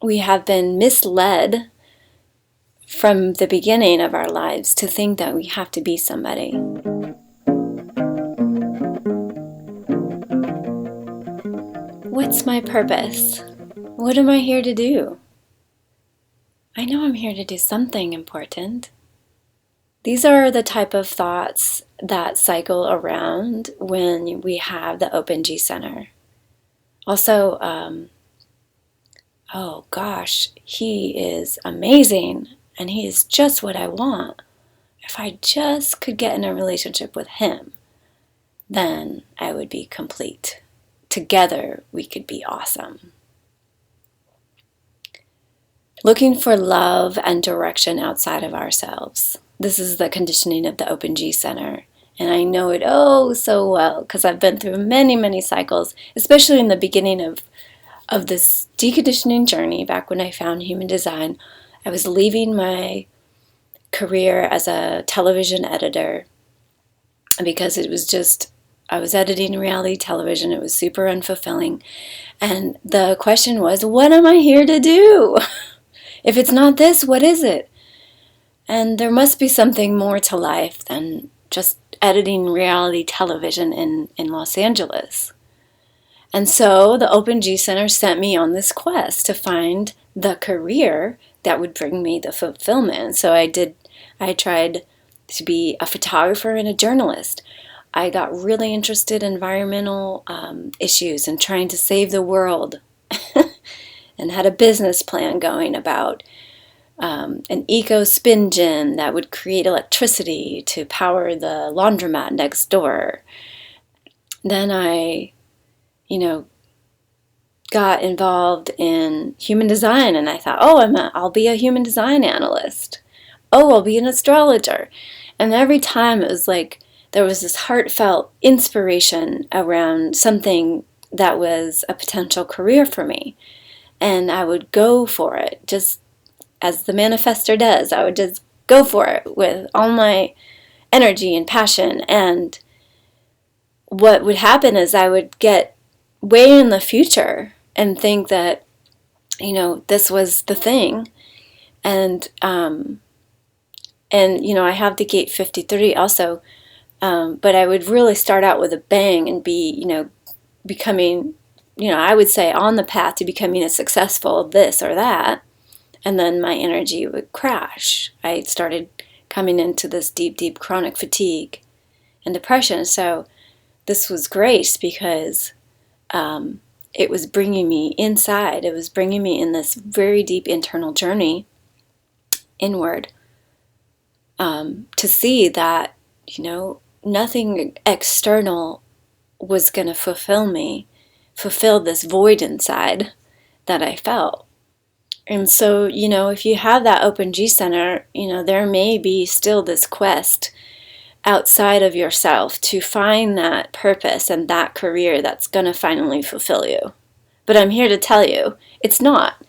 we have been misled from the beginning of our lives to think that we have to be somebody. What's my purpose? What am I here to do? I know I'm here to do something important. These are the type of thoughts that cycle around when we have the Open G Center. Also, oh gosh, he is amazing and he is just what I want. If I just could get in a relationship with him, then I would be complete. Together, we could be awesome. Looking for love and direction outside of ourselves. This is the conditioning of the Open G Center. And I know it oh so well because I've been through many, many cycles, especially in the beginning of this deconditioning journey back when I found human design. I was leaving my career as a television editor because it was just, I was editing reality television. It was super unfulfilling. And the question was, what am I here to do? If it's not this, what is it? And there must be something more to life than just editing reality television in Los Angeles. And so the Open G Center sent me on this quest to find the career that would bring me the fulfillment. So I tried to be a photographer and a journalist. I got really interested in environmental issues and trying to save the world and had a business plan going about an eco spin gym that would create electricity to power the laundromat next door. Then I, got involved in human design, and I thought, I'll be a human design analyst. Oh, I'll be an astrologer. And every time it was like there was this heartfelt inspiration around something that was a potential career for me. And I would go for it, just as the manifestor does. I would just go for it with all my energy and passion. And what would happen is I would get way in the future and think that, this was the thing. And I have the gate 53 also, but I would really start out with a bang and be, becoming, I would say on the path to becoming a successful this or that. And then my energy would crash. I started coming into this deep, deep chronic fatigue and depression. So this was grace because it was bringing me inside. It was bringing me in this very deep internal journey inward to see that, nothing external was going to fulfill this void inside that I felt. And so, if you have that Open G Center, there may be still this quest outside of yourself to find that purpose and that career that's going to finally fulfill you. But I'm here to tell you, it's not.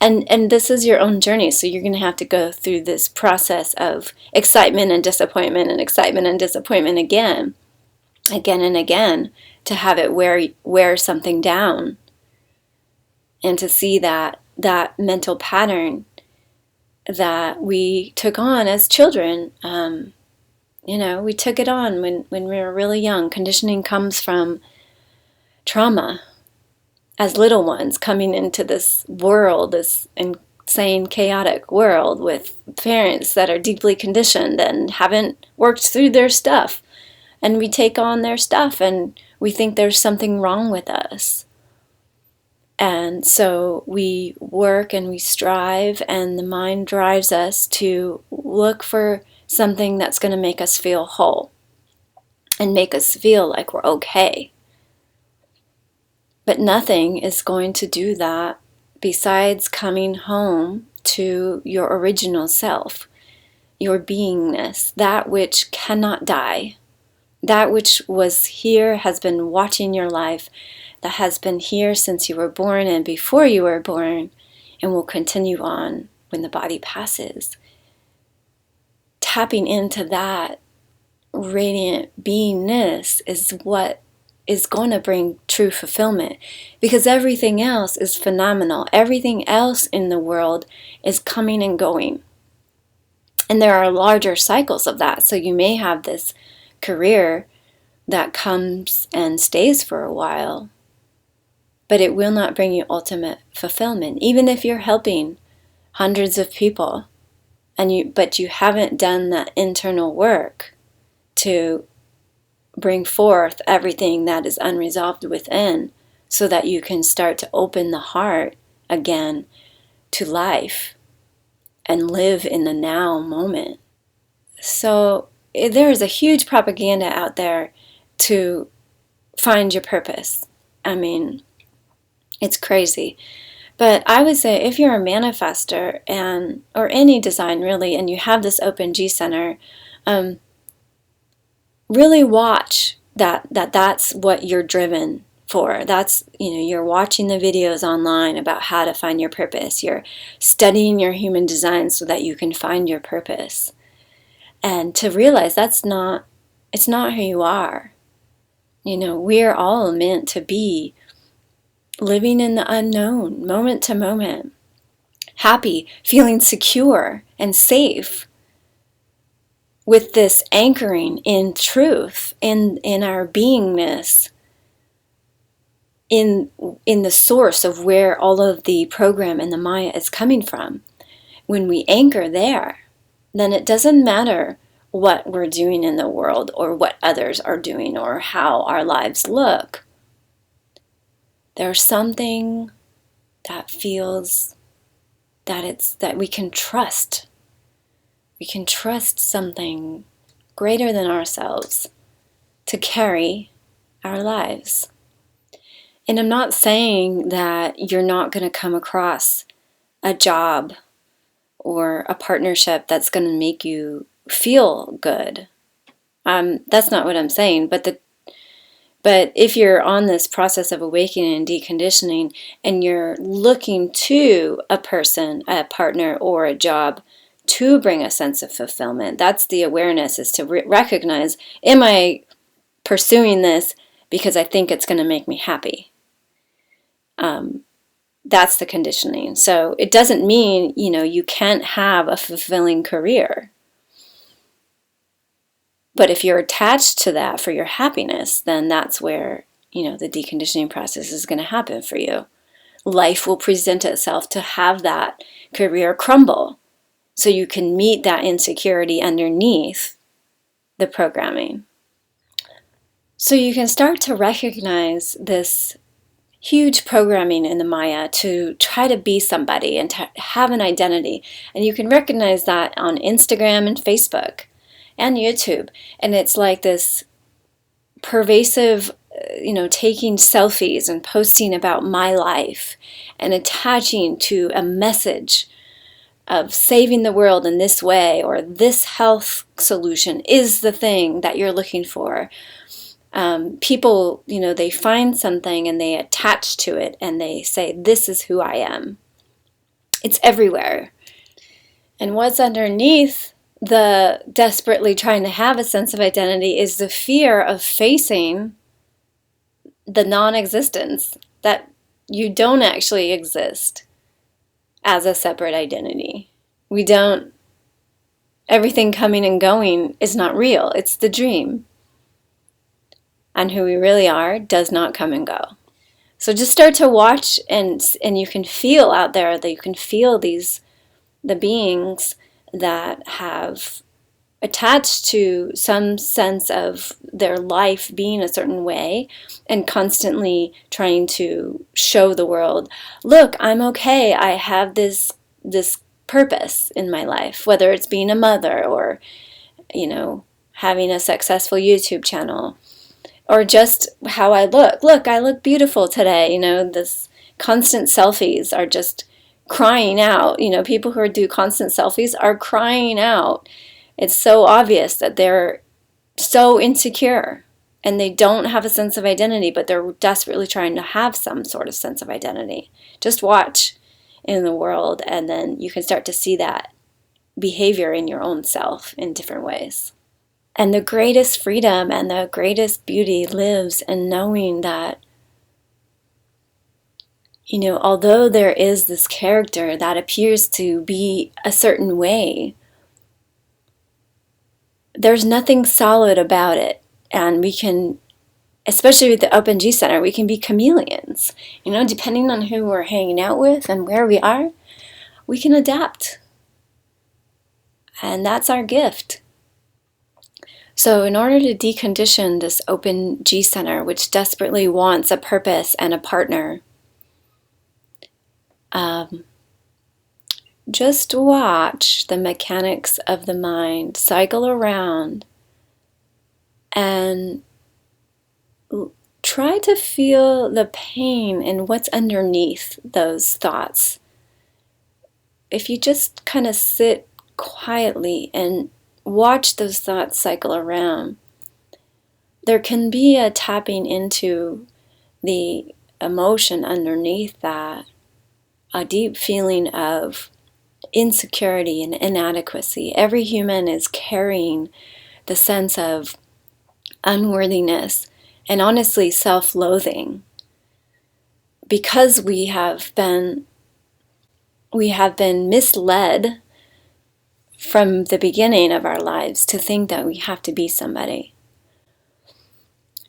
And this is your own journey, so you're going to have to go through this process of excitement and excitement and disappointment again and again, to have it wear something down and to see that mental pattern that we took on as children. We took it on when we were really young. Conditioning comes from trauma as little ones coming into this world, this insane, chaotic world with parents that are deeply conditioned and haven't worked through their stuff. And we take on their stuff and we think there's something wrong with us. And so we work and we strive, and the mind drives us to look for something that's going to make us feel whole and make us feel like we're okay. But nothing is going to do that besides coming home to your original self, your beingness, that which cannot die, that which was here, has been watching your life, that has been here since you were born and before you were born, and will continue on when the body passes. Tapping into that radiant beingness is what is going to bring true fulfillment, because everything else is phenomenal. Everything else in the world is coming and going. And there are larger cycles of that. So you may have this career that comes and stays for a while, but it will not bring you ultimate fulfillment, even if you're helping hundreds of people, but you haven't done that internal work to bring forth everything that is unresolved within, so that you can start to open the heart again to life and live in the now moment. So there is a huge propaganda out there to find your purpose. I mean, it's crazy. But I would say if you're a manifester, or any design really, and you have this open G center, really watch that's what you're driven for. That's, you're watching the videos online about how to find your purpose. You're studying your human design so that you can find your purpose. And to realize it's not who you are. We're all meant to be living in the unknown, moment to moment, happy, feeling secure and safe, with this anchoring in truth, in our beingness, in the source of where all of the program and the Maya is coming from. When we anchor there, then it doesn't matter what we're doing in the world, or what others are doing, or how our lives look. There's something that feels that we can trust. We can trust something greater than ourselves to carry our lives. And I'm not saying that you're not going to come across a job or a partnership that's going to make you feel good. That's not what I'm saying. But if you're on this process of awakening and deconditioning, and you're looking to a person, a partner, or a job to bring a sense of fulfillment, that's the awareness, is to recognize, am I pursuing this because I think it's going to make me happy? That's the conditioning. So it doesn't mean, you can't have a fulfilling career. But if you're attached to that for your happiness, then that's where, the deconditioning process is going to happen for you. Life will present itself to have that career crumble, so you can meet that insecurity underneath the programming. So you can start to recognize this huge programming in the Maya to try to be somebody and to have an identity. And you can recognize that on Instagram and Facebook and YouTube. And it's like this pervasive, taking selfies and posting about my life and attaching to a message of saving the world in this way, or this health solution is the thing that you're looking for. People, they find something and they attach to it and they say, this is who I am. It's everywhere. And what's underneath the desperately trying to have a sense of identity is the fear of facing the non-existence, that you don't actually exist as a separate identity. Everything coming and going is not real. It's the dream. And who we really are does not come and go. So just start to watch, and you can feel out there, that you can feel the beings that have attached to some sense of their life being a certain way, and constantly trying to show the world, look, I'm okay, I have this purpose in my life, whether it's being a mother, or having a successful YouTube channel, or just how I look. Look, I look beautiful today. This constant selfies are just crying out. People who do constant selfies are crying out. It's so obvious that they're so insecure and they don't have a sense of identity, but they're desperately trying to have some sort of sense of identity. Just watch in the world, and then you can start to see that behavior in your own self in different ways. And the greatest freedom and the greatest beauty lives in knowing that, although there is this character that appears to be a certain way, there's nothing solid about it. And we can, especially with the Open G Center, we can be chameleons. Depending on who we're hanging out with and where we are, we can adapt. And that's our gift. So in order to decondition this Open G Center, which desperately wants a purpose and a partner, just watch the mechanics of the mind cycle around and try to feel the pain in what's underneath those thoughts. If you just kind of sit quietly and watch those thoughts cycle around, there can be a tapping into the emotion underneath that, a deep feeling of insecurity and inadequacy. Every human is carrying the sense of unworthiness and honestly self-loathing, because we have been misled from the beginning of our lives to think that we have to be somebody.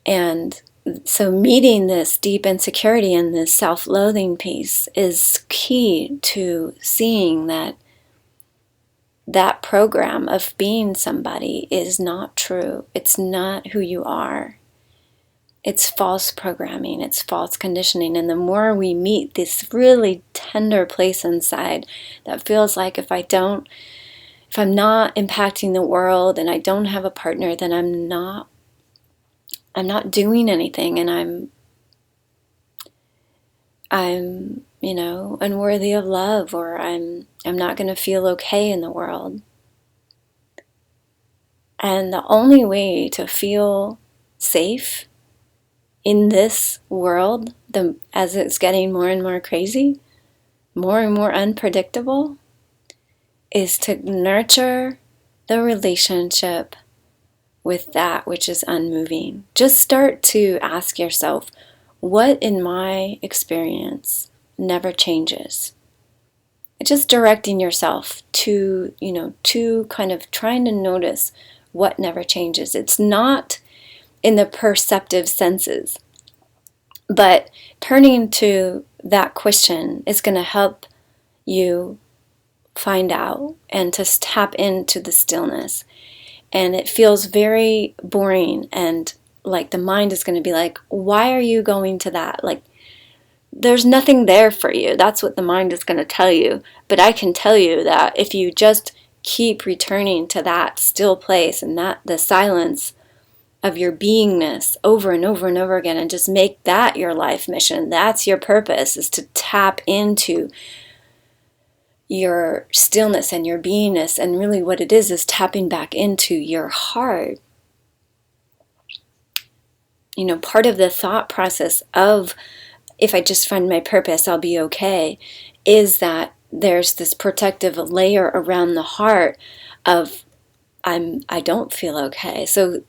And so meeting this deep insecurity and this self-loathing piece is key to seeing that program of being somebody is not true. It's not who you are. It's false programming. It's false conditioning. And the more we meet this really tender place inside that feels like if I'm not impacting the world and I don't have a partner, then I'm not doing anything, and I'm unworthy of love, or I'm not going to feel okay in the world. And the only way to feel safe in this world, as it's getting more and more crazy, more and more unpredictable, is to nurture the relationship with that which is unmoving. Just start to ask yourself, what in my experience never changes? Just directing yourself to kind of trying to notice what never changes. It's not in the perceptive senses, but turning to that question is going to help you find out and to tap into the stillness. And it feels very boring, and like the mind is going to be like, why are you going to that? Like, there's nothing there for you. That's what the mind is going to tell you. But I can tell you that if you just keep returning to that still place and that the silence of your beingness over and over and over again, and just make that your life mission, that's your purpose, is to tap into your stillness and your beingness. And really what it is tapping back into your heart. Part of the thought process of, if I just find my purpose, I'll be okay, is that there's this protective layer around the heart of I don't feel okay. So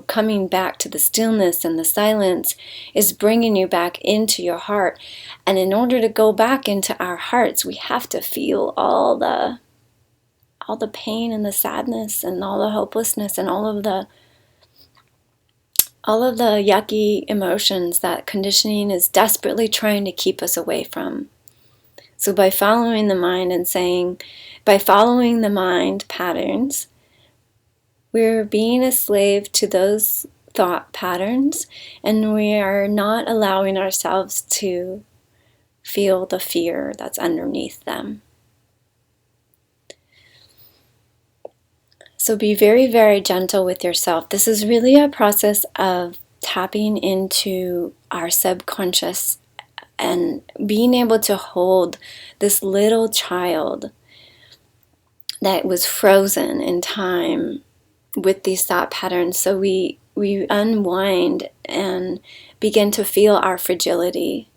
coming back to the stillness and the silence is bringing you back into your heart. And in order to go back into our hearts, we have to feel all the pain and the sadness and all the hopelessness and all of the yucky emotions that conditioning is desperately trying to keep us away from. So by following the mind patterns, we're being a slave to those thought patterns, and we are not allowing ourselves to feel the fear that's underneath them. So be very, very gentle with yourself. This is really a process of tapping into our subconscious and being able to hold this little child that was frozen in time with these thought patterns. So we unwind and begin to feel our fragility,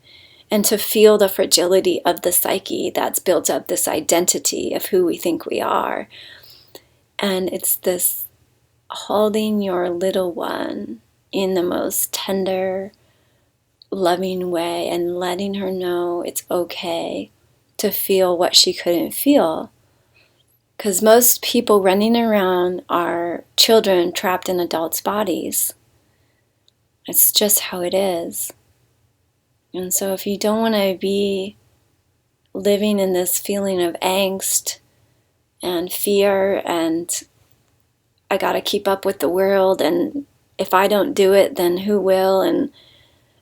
and to feel the fragility of the psyche that's built up this identity of who we think we are. And it's this holding your little one in the most tender, loving way and letting her know it's okay to feel what she couldn't feel. Because most people running around are children trapped in adults' bodies. It's just how it is. And so if you don't want to be living in this feeling of angst and fear and I got to keep up with the world, and if I don't do it, then who will? And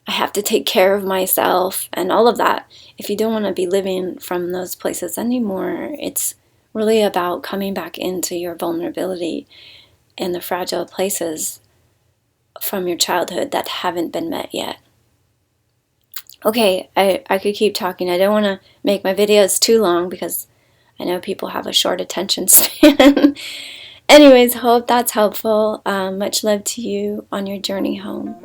I have to take care of myself and all of that. If you don't want to be living from those places anymore, it's really about coming back into your vulnerability and the fragile places from your childhood that haven't been met yet. Okay, I could keep talking. I don't want to make my videos too long because I know people have a short attention span. Anyways, hope that's helpful. Much love to you on your journey home.